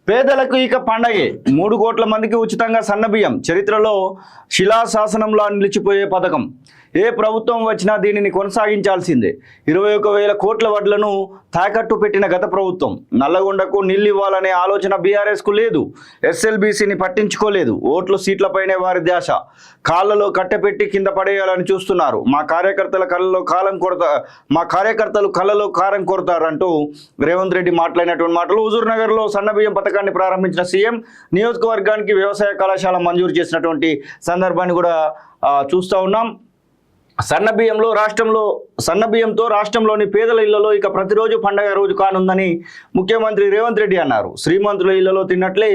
పేదలకు ఇక పండగే 3 కోట్ల మందికి ఉచితంగా సన్నబియ్యం చరిత్రలో శిలాశాసనంలో నిలిచిపోయే పథకం. ఏ ప్రభుత్వం వచ్చినా దీనిని కొనసాగించాల్సిందే. 21,000 కోట్ల వడ్లను తాకట్టు పెట్టిన గత ప్రభుత్వం నల్లగొండకు నీళ్ళు ఇవ్వాలనే ఆలోచన బీఆర్ఎస్కు లేదు. ఎస్ఎల్బీసీని పట్టించుకోలేదు. ఓట్లు సీట్లపైనే వారి ధ్యాస. కాళ్ళలో కట్టెపెట్టి కింద పడేయాలని చూస్తున్నారు. మా కార్యకర్తలు కళ్ళలో కారం కొడతారంటూ రేవంత్ రెడ్డి మాట్లాడినటువంటి మాటలు. హుజూర్ నగర్లో సన్నబియ్యం పథకాన్ని ప్రారంభించిన సీఎం నియోజకవర్గానికి వ్యవసాయ కళాశాల మంజూరు చేసినటువంటి సందర్భాన్ని కూడా చూస్తూ ఉన్నాం. సన్నబియ్యంతో రాష్ట్రంలోని పేదల ఇళ్లలో ఇక ప్రతిరోజు పండగ రోజు కానుందని ముఖ్యమంత్రి రేవంత్ రెడ్డి అన్నారు. శ్రీమంతుల ఇళ్లలో తిన్నట్లే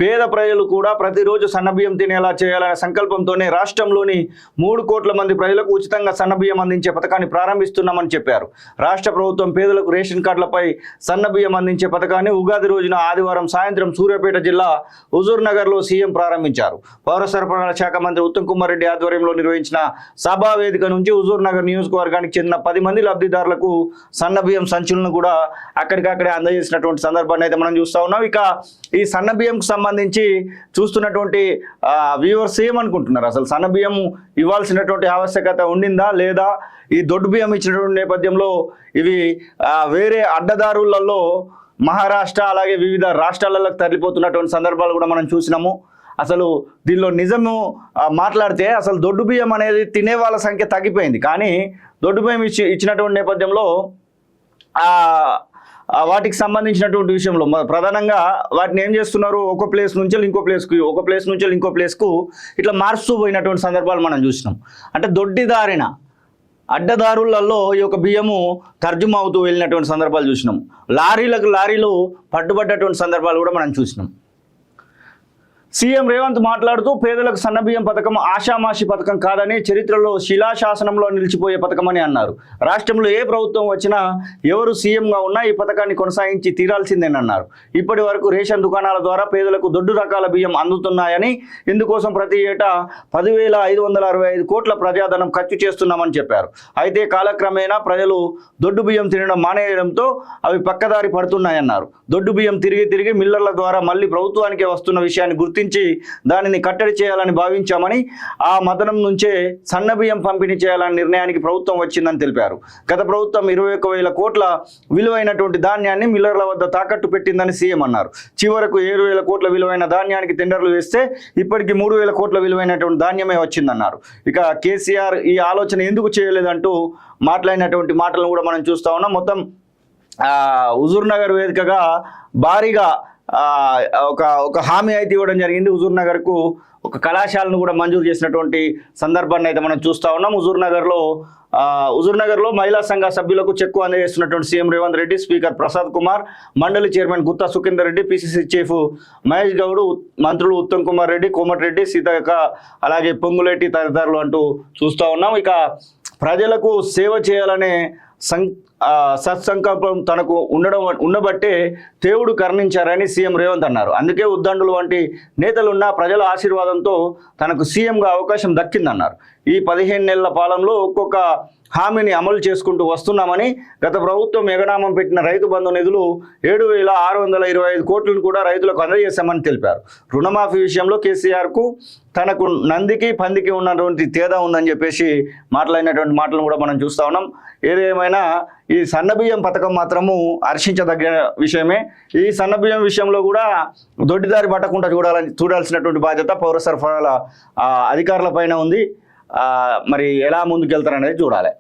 పేద ప్రజలు కూడా ప్రతిరోజు సన్నబియ్యం తినేలా చేయాలనే సంకల్పంతోనే రాష్ట్రంలోని 3 కోట్ల మంది ప్రజలకు ఉచితంగా సన్నబియ్యం అందించే పథకాన్ని ప్రారంభిస్తున్నామని చెప్పారు. రాష్ట్ర ప్రభుత్వం పేదలకు రేషన్ కార్డులపై సన్నబియ్యం అందించే పథకాన్ని ఉగాది రోజున ఆదివారం సాయంత్రం సూర్యాపేట జిల్లా హుజూర్ నగర్లో సీఎం ప్రారంభించారు. పౌర సరఫరాల శాఖ మంత్రి ఉత్తమ్ కుమార్ రెడ్డి ఆధ్వర్యంలో నిర్వహించిన సభా వేదిక నుంచి హుజూర్ నగర్ నియోజకవర్గానికి చెందిన 10 మంది లబ్ధిదారులకు సన్నబియ్యం సంచులను కూడా అక్కడికక్కడే అందజేసినటువంటి సందర్భాన్ని అయితే మనం చూస్తూ ఉన్నాం. ఇక ఈ సన్నబియ్యంకు సంబంధించి చూస్తున్నటువంటి వ్యూవర్స్ ఏమనుకుంటున్నారు? అసలు సన్నబియ్యం ఇవ్వాల్సినటువంటి ఆవశ్యకత ఉండిందా లేదా? ఈ దొడ్డు బియ్యం ఇచ్చినటువంటి నేపథ్యంలో ఇవి వేరే అడ్డదారులలో మహారాష్ట్ర అలాగే వివిధ రాష్ట్రాలకు తరలిపోతున్నటువంటి సందర్భాలు కూడా మనం చూసినాము. అసలు దీనిలో నిజము మాట్లాడితే అసలు దొడ్డు బియ్యం అనేది తినే వాళ్ళ సంఖ్య తగ్గిపోయింది. కానీ దొడ్డు బియ్యం ఇచ్చినటువంటి నేపథ్యంలో వాటికి సంబంధించినటువంటి విషయంలో ప్రధానంగా వాటిని ఏం చేస్తున్నారు, ఒక ప్లేస్ నుంచి ఇంకో ప్లేస్కు, ఒక ప్లేస్ నుంచి ఇంకో ప్లేస్కు ఇట్లా మార్చుతూ పోయినటువంటి సందర్భాలు మనం చూసినాం. అంటే దొడ్డిదారిన అడ్డదారులలో ఈ యొక్క బియ్యము తర్జుమా అవుతూ వెళ్ళినటువంటి సందర్భాలు చూసినాం. లారీలు పట్టుబడ్డటువంటి సందర్భాలు కూడా మనం చూసినాం. సీఎం రేవంత్ మాట్లాడుతూ పేదలకు సన్నబియ్యం పథకం ఆషామాషి పథకం కాదని, చరిత్రలో శిలాశాసనంలో నిలిచిపోయే పథకమని అన్నారు. రాష్ట్రంలో ఏ ప్రభుత్వం వచ్చినా ఎవరు సీఎంగా ఉన్నా ఈ పథకాన్ని కొనసాగించి తీరాల్సిందేనన్నారు. ఇప్పటి వరకు రేషన్ దుకాణాల ద్వారా పేదలకు దొడ్డు రకాల బియ్యం అందుతున్నాయని, ఇందుకోసం ప్రతి ఏటా 10,565 కోట్ల ప్రజాధనం ఖర్చు చేస్తున్నామని చెప్పారు. అయితే కాలక్రమేణా ప్రజలు దొడ్డు బియ్యం తినడం మానేయడంతో అవి పక్కదారి పడుతున్నాయన్నారు. దొడ్డు బియ్యం తిరిగి మిల్లర్ల ద్వారా మళ్ళీ ప్రభుత్వానికే వస్తున్న విషయాన్ని గుర్తించి దానిని కట్టడి చేయాలని భావించామని, ఆ మదనం నుంచే సన్నబియ్యం పంపిణీ చేయాలని నిర్ణయానికి ప్రభుత్వం వచ్చిందని తెలిపారు. గత ప్రభుత్వం 21,000 కోట్ల విలువైనటువంటి ధాన్యాన్ని మిల్లర్ల వద్ద తాకట్టు పెట్టిందని సీఎం అన్నారు. చివరకు 7,000 కోట్ల విలువైన ధాన్యానికి టెండర్లు వేస్తే ఇప్పటికీ 3,000 కోట్ల విలువైనటువంటి ధాన్యమే వచ్చిందన్నారు. ఇక కేసీఆర్ ఈ ఆలోచన ఎందుకు చేయలేదంటూ మాట్లాడినటువంటి మాటలను కూడా మనం చూస్తా ఉన్నాం. మొత్తం హుజూర్ నగర్ వేదికగా భారీగా ఒక హామీ అయితే ఇవ్వడం జరిగింది. హుజూర్ నగర్కు ఒక కళాశాలను కూడా మంజూరు చేసినటువంటి సందర్భాన్ని అయితే మనం చూస్తూ ఉన్నాం. హుజూర్ నగర్లో మహిళా సంఘ సభ్యులకు చెక్కు అందజేస్తున్నటువంటి సీఎం రేవంత్ రెడ్డి, స్పీకర్ ప్రసాద్ కుమార్, మండలి chairman Gutha Sukhender Reddy, PCC chief Mahesh Goud, మంత్రులు ఉత్తమ్ కుమార్ రెడ్డి, కోమటిరెడ్డి, సీతక్క, అలాగే పొంగులేటి తదితరులు అంటూ చూస్తూ ఉన్నాం. ఇక ప్రజలకు సేవ చేయాలనే సత్సంకల్పం తనకు ఉండబట్టే దేవుడు కరుణించారని సీఎం రేవంత్ అన్నారు. అందుకే ఉద్దండులు వంటి నేతలున్న ప్రజల ఆశీర్వాదంతో తనకు సీఎంగా అవకాశం దక్కిందన్నారు. ఈ 15 నెలల పాలనలో ఒక్కొక్క హామీని అమలు చేసుకుంటూ వస్తున్నామని, గత ప్రభుత్వం ఎగనామం పెట్టిన రైతు బంధు నిధులు 7,625 కోట్లను కూడా రైతులకు అందజేశామని తెలిపారు. రుణమాఫీ విషయంలో కేసీఆర్కు తనకు నందికి పందికి ఉన్నటువంటి తేడా ఉందని చెప్పేసి మాట్లాడినటువంటి మాటలను కూడా మనం చూస్తూ ఉన్నాం. ఏదేమైనా ఈ సన్నబియ్యం పథకం మాత్రము హర్షించదగ్గ విషయమే. ఈ సన్నబియ్యం విషయంలో కూడా దొడ్డిదారి పట్టకుండా చూడాల్సినటువంటి బాధ్యత పౌర సరఫరాల అధికారుల పైన ఉంది. మరి ఎలా ముందుకెళ్తారనేది చూడాలి.